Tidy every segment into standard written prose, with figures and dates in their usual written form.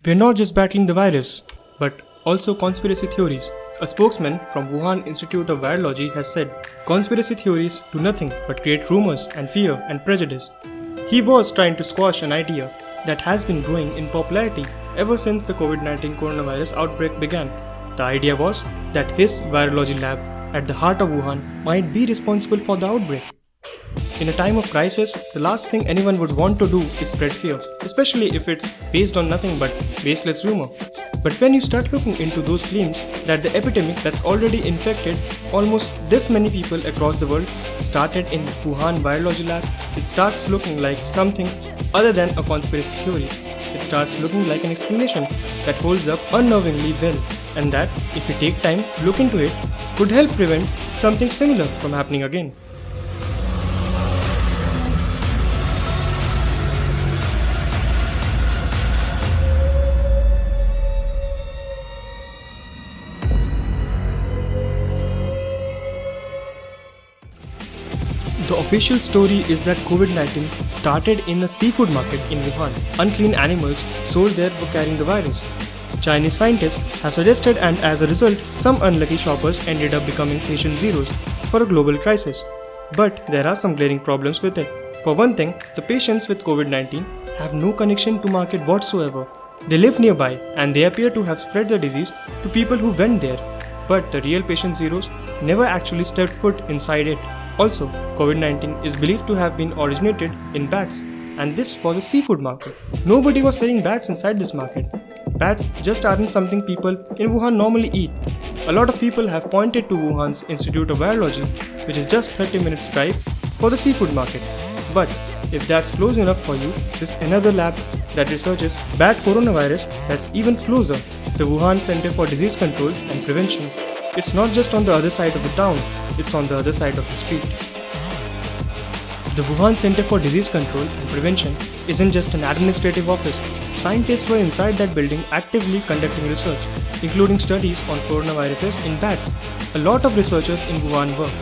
We're not just battling the virus, but also conspiracy theories. A spokesman from Wuhan Institute of Virology has said, conspiracy theories do nothing but create rumors and fear and prejudice. He was trying to squash an idea that has been growing in popularity ever since the COVID-19 coronavirus outbreak began. The idea was that his virology lab at the heart of Wuhan might be responsible for the outbreak. In a time of crisis, the last thing anyone would want to do is spread fear, especially if it's based on nothing but baseless rumor. But when you start looking into those claims that the epidemic that's already infected almost this many people across the world started in Wuhan virology lab, it starts looking like something other than a conspiracy theory. It starts looking like an explanation that holds up unnervingly well, and that, if you take time to look into it, could help prevent something similar from happening again. The official story is that COVID-19 started in a seafood market in Wuhan. Unclean animals sold there were carrying the virus. Chinese scientists have suggested, and as a result, some unlucky shoppers ended up becoming patient zeros for a global crisis. But there are some glaring problems with it. For one thing, the patients with COVID-19 have no connection to market whatsoever. They live nearby and they appear to have spread the disease to people who went there. But the real patient zeros never actually stepped foot inside it. Also, COVID-19 is believed to have been originated in bats, and this was a seafood market. Nobody was selling bats inside this market. Bats just aren't something people in Wuhan normally eat. A lot of people have pointed to Wuhan's Institute of Virology, which is just 30 minutes drive, for the seafood market. But if that's close enough for you, there's another lab that researches bat coronavirus that's even closer, the Wuhan Center for Disease Control and Prevention. It's not just on the other side of the town, it's on the other side of the street. The Wuhan Center for Disease Control and Prevention isn't just an administrative office. Scientists were inside that building actively conducting research, including studies on coronaviruses in bats. A lot of researchers in Wuhan were.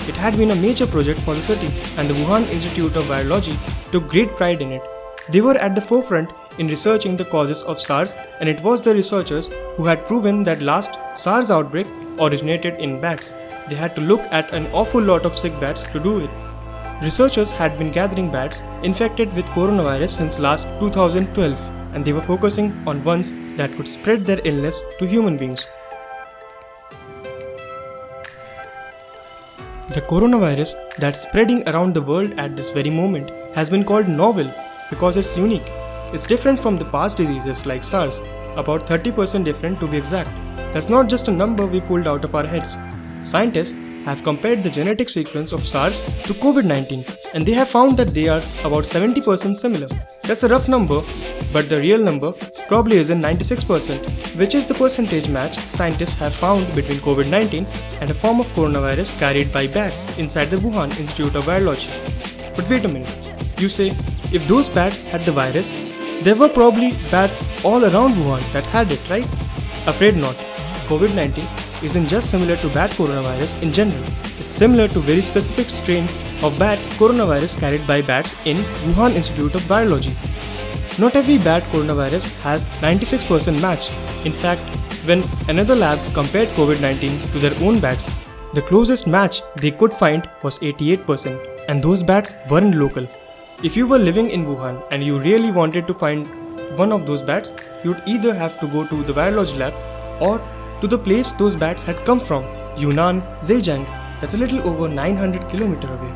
It had been a major project for the city, and the Wuhan Institute of Virology took great pride in it. They were at the forefront in researching the causes of SARS, and it was the researchers who had proven that last SARS outbreak originated in bats. They had to look at an awful lot of sick bats to do it. Researchers had been gathering bats infected with coronavirus since last 2012, and they were focusing on ones that could spread their illness to human beings. The coronavirus that's spreading around the world at this very moment has been called novel because it's unique. It's different from the past diseases like SARS, about 30% different to be exact. That's not just a number we pulled out of our heads. Scientists have compared the genetic sequence of SARS to COVID-19, and they have found that they are about 70% similar. That's a rough number, but the real number probably isn't 96%, which is the percentage match scientists have found between COVID-19 and a form of coronavirus carried by bats inside the Wuhan Institute of Virology. But wait a minute, you say, if those bats had the virus, there were probably bats all around Wuhan that had it, right? Afraid not. COVID-19 isn't just similar to bat coronavirus in general. It's similar to very specific strain of bat coronavirus carried by bats in Wuhan Institute of Virology. Not every bat coronavirus has 96% match. In fact, when another lab compared COVID-19 to their own bats, the closest match they could find was 88%, and those bats weren't local. If you were living in Wuhan and you really wanted to find one of those bats, you'd either have to go to the virology lab or to the place those bats had come from, Yunnan, Zhejiang, that's a little over 900 kilometers away.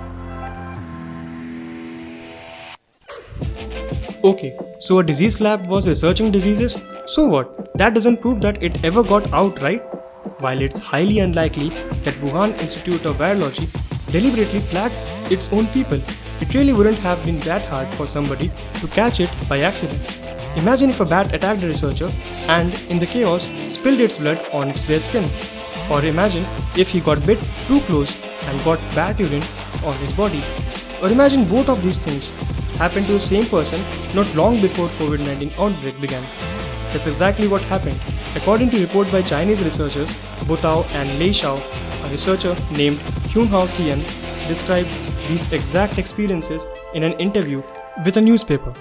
Okay, so a disease lab was researching diseases? So what? That doesn't prove that it ever got out, right? While it's highly unlikely that Wuhan Institute of Virology deliberately plagued its own people, it really wouldn't have been that hard for somebody to catch it by accident. Imagine if a bat attacked a researcher and, in the chaos, spilled its blood on its bare skin. Or imagine if he got bit too close and got bat urine on his body. Or imagine both of these things happened to the same person not long before COVID-19 outbreak began. That's exactly what happened. According to a report by Chinese researchers Bo Tao and Lei Xiao, a researcher named Hyunhao Tian described these exact experiences in an interview with a newspaper.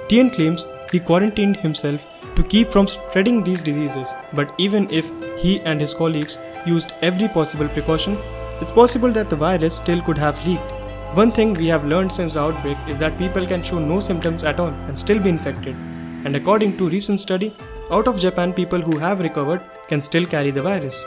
Tian claims he quarantined himself to keep from spreading these diseases. But even if he and his colleagues used every possible precaution, it's possible that the virus still could have leaked. One thing we have learned since the outbreak is that people can show no symptoms at all and still be infected. And according to a recent study, out of Japan, people who have recovered can still carry the virus.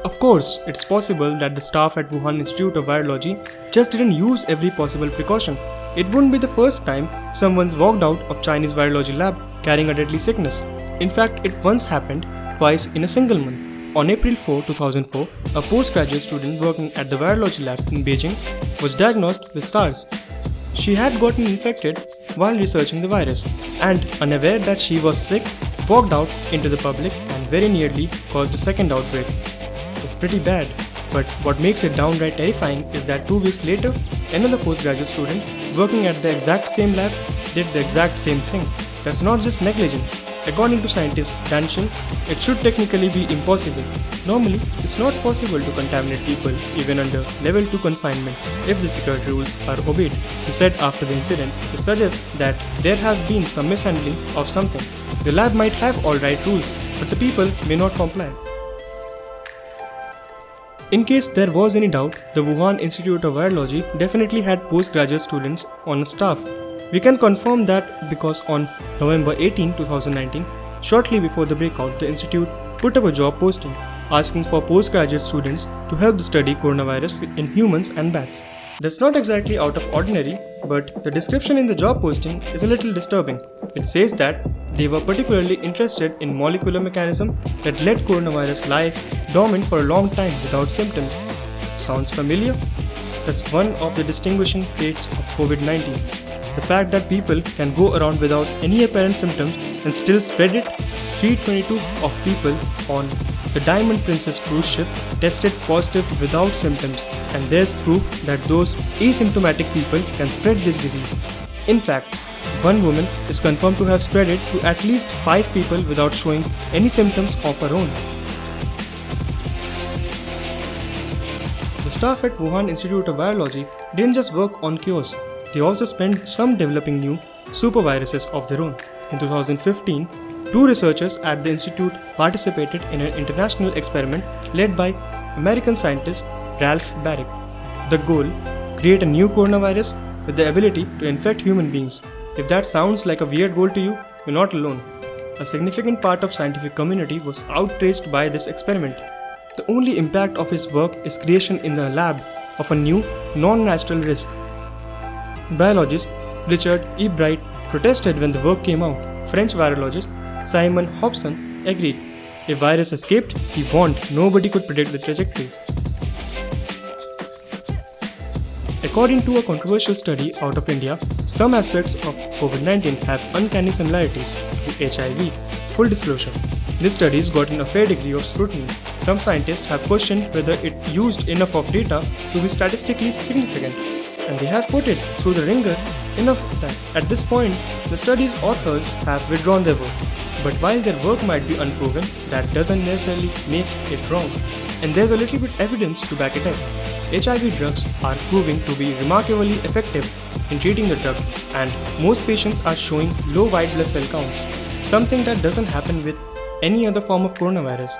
Of course, it's possible that the staff at Wuhan Institute of Virology just didn't use every possible precaution. It wouldn't be the first time someone's walked out of Chinese virology lab carrying a deadly sickness. In fact, it once happened twice in a single month. On April 4, 2004, a postgraduate student working at the virology lab in Beijing was diagnosed with SARS. She had gotten infected while researching the virus and, unaware that she was sick, walked out into the public and very nearly caused a second outbreak. It's pretty bad, but what makes it downright terrifying is that 2 weeks later, another postgraduate student working at the exact same lab did the exact same thing. That's not just negligent. According to scientist Dan Shin, it should technically be impossible. Normally, it's not possible to contaminate people even under level 2 confinement if the security rules are obeyed. He said after the incident, this suggests that there has been some mishandling of something. The lab might have alright rules, but the people may not comply. In case there was any doubt, the Wuhan Institute of Virology definitely had postgraduate students on staff. We can confirm that because on November 18, 2019, shortly before the breakout, the institute put up a job posting asking for postgraduate students to help study coronavirus in humans and bats. That's not exactly out of ordinary, but the description in the job posting is a little disturbing. It says that they were particularly interested in molecular mechanism that let coronavirus lie dormant for a long time without symptoms. Sounds familiar? That's one of the distinguishing traits of COVID-19. The fact that people can go around without any apparent symptoms and still spread it. 322 of people on the Diamond Princess cruise ship tested positive without symptoms, and there's proof that those asymptomatic people can spread this disease. In fact, one woman is confirmed to have spread it to at least 5 people without showing any symptoms of her own. The staff at Wuhan Institute of Virology didn't just work on cures. They also spent some developing new superviruses of their own. In 2015, 2 researchers at the institute participated in an international experiment led by American scientist Ralph Baric. The goal: create a new coronavirus with the ability to infect human beings. If that sounds like a weird goal to you, you're not alone. A significant part of scientific community was outraged by this experiment. The only impact of his work is creation in the lab of a new, non-natural risk. Biologist Richard E. Bright protested when the work came out. French virologist Simon Hobson agreed. If virus escaped, he warned nobody could predict the trajectory. According to a controversial study out of India, some aspects of COVID-19 have uncanny similarities to HIV. Full disclosure, this study has gotten a fair degree of scrutiny. Some scientists have questioned whether it used enough of data to be statistically significant, and they have put it through the ringer enough that at this point, the study's authors have withdrawn their work. But while their work might be unproven, that doesn't necessarily make it wrong. And there's a little bit evidence to back it up. HIV drugs are proving to be remarkably effective in treating the drug, and most patients are showing low white blood cell counts, something that doesn't happen with any other form of coronavirus.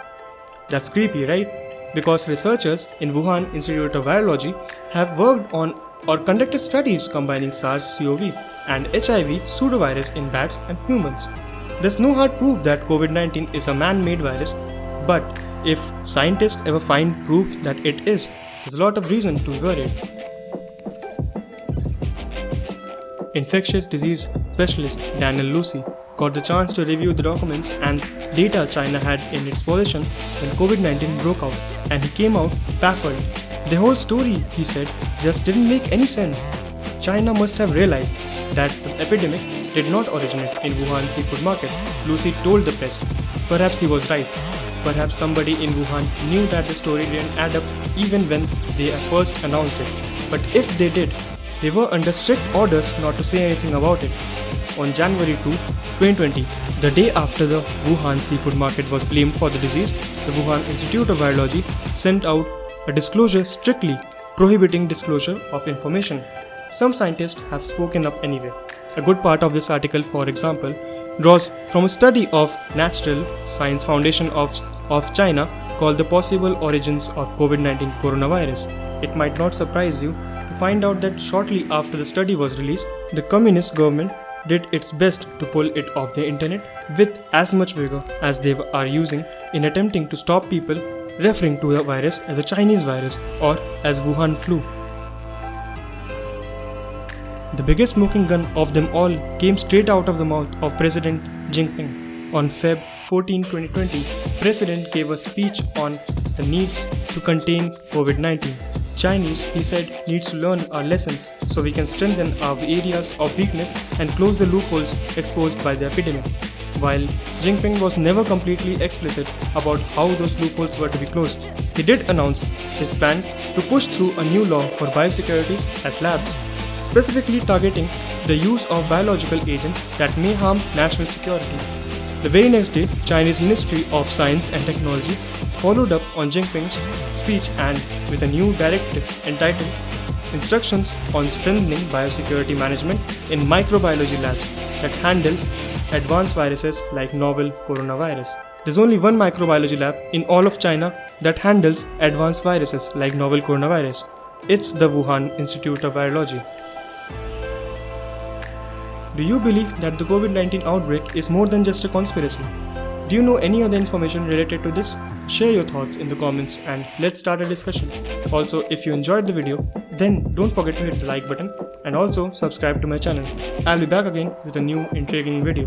That's creepy, right? Because researchers in Wuhan Institute of Virology have worked on or conducted studies combining SARS-CoV and HIV pseudovirus in bats and humans. There's no hard proof that COVID-19 is a man-made virus, but if scientists ever find proof that it is, there's a lot of reason to be worried. Infectious disease specialist Daniel Lucy got the chance to review the documents and data China had in its possession when COVID-19 broke out, and he came out baffled. The whole story, he said, just didn't make any sense. China must have realized that the epidemic did not originate in Wuhan seafood market, Lucy told the press. Perhaps he was right. Perhaps somebody in Wuhan knew that the story didn't add up even when they first announced it. But if they did, they were under strict orders not to say anything about it. On January 2, 2020, the day after the Wuhan seafood market was blamed for the disease, the Wuhan Institute of Virology sent out a disclosure strictly prohibiting disclosure of information. some scientists have spoken up anyway. A good part of this article, for example, draws from a study of Natural Science Foundation of China called The Possible Origins of COVID-19 Coronavirus. It might not surprise you to find out that shortly after the study was released, the communist government did its best to pull it off the internet with as much vigor as they are using in attempting to stop people referring to the virus as a Chinese virus or as Wuhan flu. The biggest smoking gun of them all came straight out of the mouth of President Jinping. On Feb 14, 2020, President gave a speech on the needs to contain COVID-19. Chinese, he said, needs to learn our lessons so we can strengthen our areas of weakness and close the loopholes exposed by the epidemic. While Jinping was never completely explicit about how those loopholes were to be closed, he did announce his plan to push through a new law for biosecurity at labs, specifically targeting the use of biological agents that may harm national security. The very next day, Chinese Ministry of Science and Technology followed up on Jinping's speech and with a new directive entitled Instructions on Strengthening Biosecurity Management in Microbiology Labs that handle advanced viruses like novel coronavirus. There's only one microbiology lab in all of China that handles advanced viruses like novel coronavirus. It's the Wuhan Institute of Virology. Do you believe that the COVID-19 outbreak is more than just a conspiracy? Do you know any other information related to this? Share your thoughts in the comments and let's start a discussion. Also, if you enjoyed the video, then don't forget to hit the like button and also subscribe to my channel. I'll be back again with a new intriguing video.